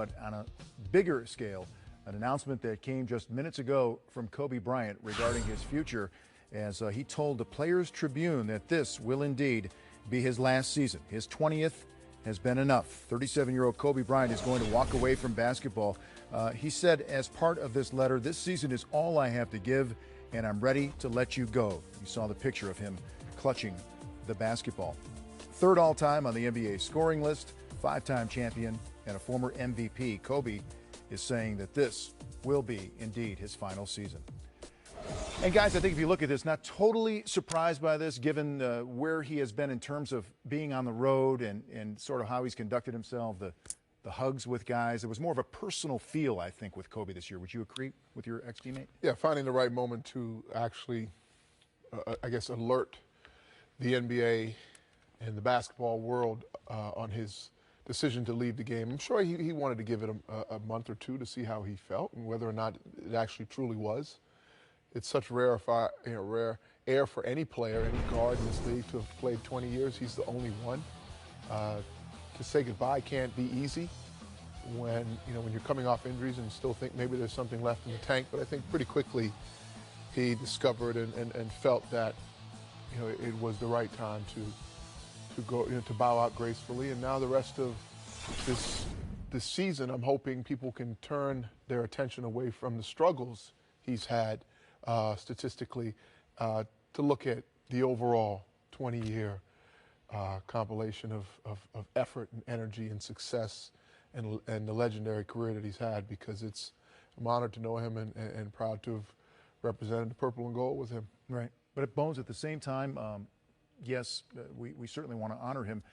but on a bigger scale, an announcement that came just minutes ago from Kobe Bryant regarding his future, as he told the Players Tribune that this will indeed be his last season. His 20th has been enough. 37-year-old Kobe Bryant is going to walk away from basketball. He said as part of this letter, "This season is all I have to give, and I'm ready to let you go." You saw the picture of him clutching the basketball. Third all-time on the NBA scoring list, five-time champion, and a former MVP. Kobe is saying that this will be indeed his final season. And guys, I think if you look at this, not totally surprised by this, given where he has been in terms of being on the road and sort of how he's conducted himself, the hugs with guys. It was more of a personal feel, I think, with Kobe this year. Would you agree with your ex-teammate? Yeah, finding the right moment to actually, I guess, alert the NBA and the basketball world on his decision to leave the game. I'm sure he wanted to give it a month or two to see how he felt and whether or not it actually truly was. It's such rare air for any player, any guard in this league to have played 20 years. He's the only one. To say goodbye can't be easy when you're coming off injuries and still think maybe there's something left in the tank. But I think pretty quickly he discovered and felt that it was the right time to go to bow out gracefully. And now the rest of this season, I'm hoping people can turn their attention away from the struggles he's had statistically to look at the overall 20-year compilation of effort and energy and success and the legendary career that he's had, because I'm honored to know him and proud to have represented the purple and gold with him. Right. But at Bones, at the same time, yes, we certainly want to honor him.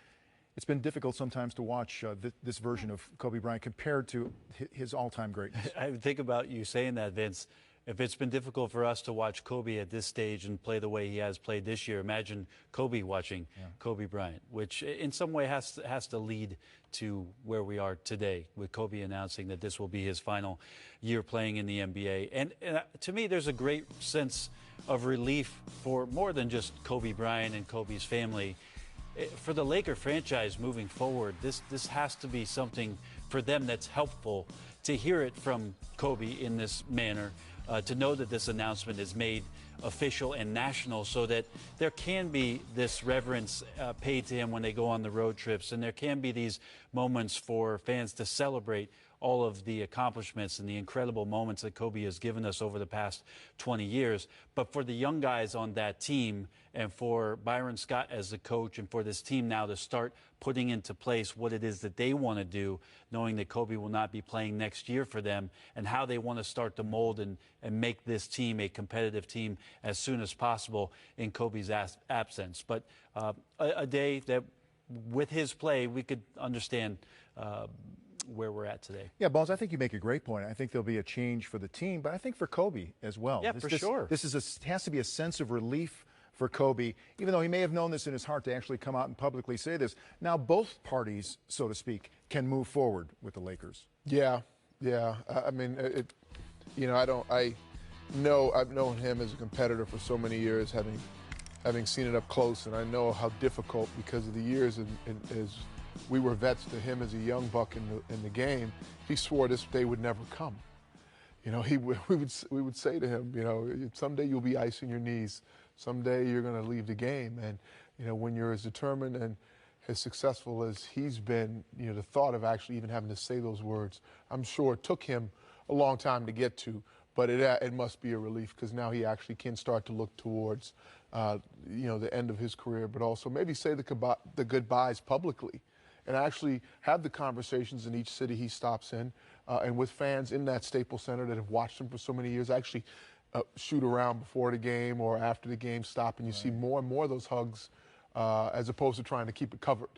It's been difficult sometimes to watch this version of Kobe Bryant compared to his all-time greatness. I think about you saying that, Vince. If it's been difficult for us to watch Kobe at this stage and play the way he has played this year, imagine Kobe watching Kobe Bryant, which in some way has to lead to where we are today, with Kobe announcing that this will be his final year playing in the NBA. And to me, there's a great sense of relief for more than just Kobe Bryant and Kobe's family. For the Laker franchise moving forward, this has to be something for them that's helpful to hear it from Kobe in this manner. To know that this announcement is made official and national, so that there can be this reverence paid to him when they go on the road trips, and there can be these moments for fans to celebrate all of the accomplishments and the incredible moments that Kobe has given us over the past 20 years. But for the young guys on that team, and for Byron Scott as the coach, and for this team now to start putting into place what it is that they want to do, knowing that Kobe will not be playing next year for them, and how they want to start to mold and make this team a competitive team as soon as possible in Kobe's absence. But a day that with his play, we could understand where we're at today. Yeah, Bones, I think you make a great point. I think there'll be a change for the team, but I think for Kobe as well. Yeah, for sure. This has to be a sense of relief for Kobe, even though he may have known this in his heart to actually come out and publicly say this. Now both parties, so to speak, can move forward with the Lakers. Yeah. I mean, I've known him as a competitor for so many years, having seen it up close, and I know how difficult, because of the years and as we were vets to him as a young buck in the game. He swore this day would never come. We would say to him, someday you'll be icing your knees. Someday you're going to leave the game. And, when you're as determined and as successful as he's been, the thought of actually even having to say those words, I'm sure it took him a long time to get to, but it must be a relief, because now he actually can start to look towards, the end of his career, but also maybe say the goodbyes publicly, and actually have the conversations in each city he stops in, and with fans in that Staples Center that have watched him for so many years, actually shoot around before the game or after the game, stop, and you see more and more of those hugs, as opposed to trying to keep it covered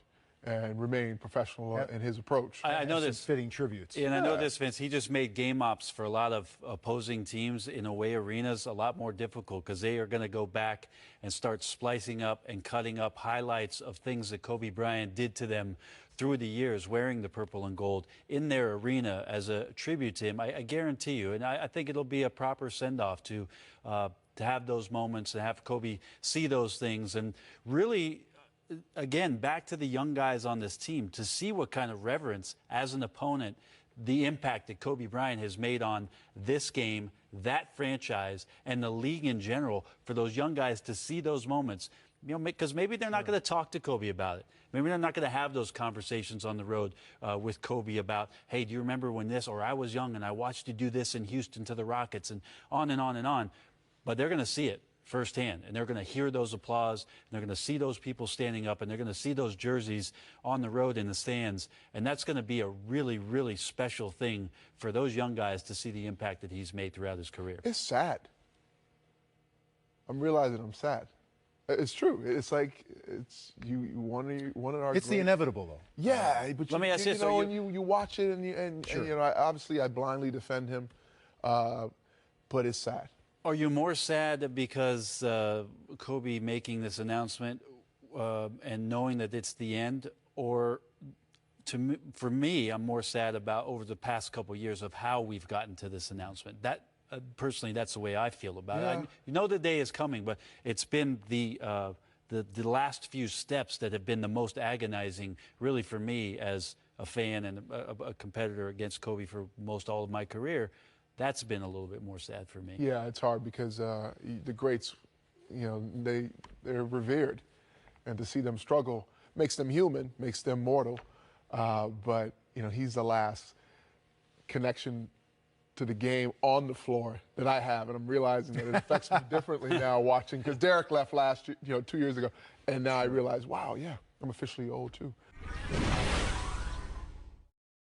and remain professional in his approach. I know this. Fitting tributes. And I know this, Vince. He just made game ops for a lot of opposing teams in away arenas a lot more difficult, because they are going to go back and start splicing up and cutting up highlights of things that Kobe Bryant did to them through the years, wearing the purple and gold in their arena as a tribute to him. I guarantee you, and I think it'll be a proper send-off to have those moments and have Kobe see those things, and really, again, back to the young guys on this team, to see what kind of reverence as an opponent the impact that Kobe Bryant has made on this game, that franchise, and the league in general, for those young guys to see those moments, you know, because maybe they're not going to talk to Kobe about it. Maybe they're not going to have those conversations on the road with Kobe about, hey, do you remember when this, or I was young and I watched you do this in Houston to the Rockets, and on and on and on. But they're going to see it firsthand, and they're going to hear those applause, and they're going to see those people standing up, and they're going to see those jerseys on the road in the stands, and that's going to be a really, really special thing for those young guys to see the impact that he's made throughout his career. It's sad. I'm realizing I'm sad. It's true. It's like one of our. It's the inevitable, though. Yeah, but let me ask you, know, and you watch it, and Sure. you know, obviously I blindly defend him, but it's sad. Are you more sad because Kobe making this announcement and knowing that it's the end, or for me, I'm more sad about over the past couple of years of how we've gotten to this announcement? That personally, that's the way I feel about it. You know the day is coming, but it's been the last few steps that have been the most agonizing, really, for me as a fan and a competitor against Kobe for most all of my career. That's been a little bit more sad for me. Yeah, it's hard because the greats, you know, they're revered, and to see them struggle makes them human, makes them mortal. But you know, he's the last connection to the game on the floor that I have, and I'm realizing that it affects me differently now watching, because Derek left 2 years ago, and now I realize, wow, yeah, I'm officially old too.